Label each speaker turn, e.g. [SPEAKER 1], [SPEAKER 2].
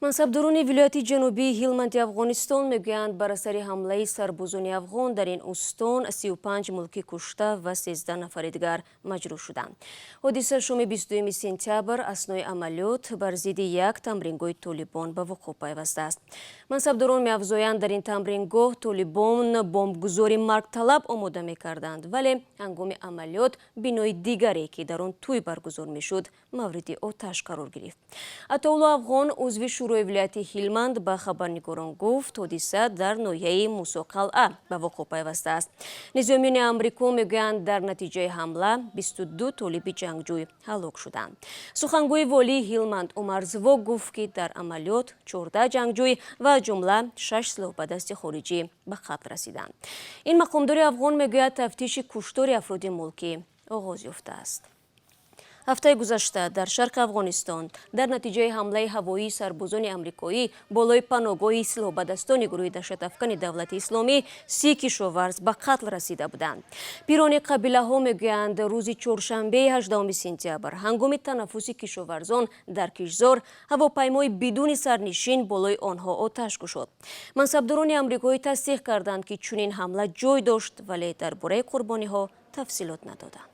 [SPEAKER 1] мансабдорони вилояти ҷанубии Ҳилманди Афғонистон мегӯянд бар асари ҳамлаи сарбозони афғон дар ин устон 35 мулкӣ кушта ва 13 нафари дигар маҷрӯҳ шуданд. ҳодиса шоми 22 сентябр аснои амалиёт бар зидди як тамрингоҳи толибон ба вуқӯъ пайвастааст. мансабдорон меафзоянд, дар ин тамрингоҳ толибон бомбгузори маргталаб омода мекарданд, вале ҳангоми амалиёт бинои дигаре ки дар он тӯй баргузор мешуд мавриди оташ қарор гирифт. Атаулло Афғон узви шӯрои вилояти Ҳилманд ба хабарнигорон гуфт, ҳодиса дар ноҳияи Мусоқалъа ба вуқӯъ пайвастааст. Низомиёни Амрико мегӯянд, дар натиҷаи ҳамла 22 толиби ҷангҷӯй ҳалок шуданд. сухангӯи волии Ҳилманд Умар Звок гуфт, ки дар амалиёт 14 ҷангҷӯй ва ҷумла 6 силоҳбадасти хориҷӣ ба қатл расиданд. ин мақомдори афғон мегӯяд, тафтиши куштори афроди мулкӣ оғоз ёфтааст. ҳафтаи гузашта дар шарқи Афғонистон дар натиҷаи ҳамлаи ҳавоии сарбозони амрикоӣ болои паноҳгоҳи силоҳбадастони гурӯҳи даҳшатафкани давлати исломӣ 30 кишоварз ба қатл расида буданд. пирони қабилаҳо мегӯянд, рӯзи чоршанбеи 18 сентябр ҳангоми танаффуси кишоварзон дар кишзор ҳавопаймои бидуни сарнишин болои онҳо оташ кушод. мансабдорони амрикоӣ тасдиқ карданд, ки чунин ҳамла ҷой дошт, вале дар бораи қурбониҳо тафсилот надоданд.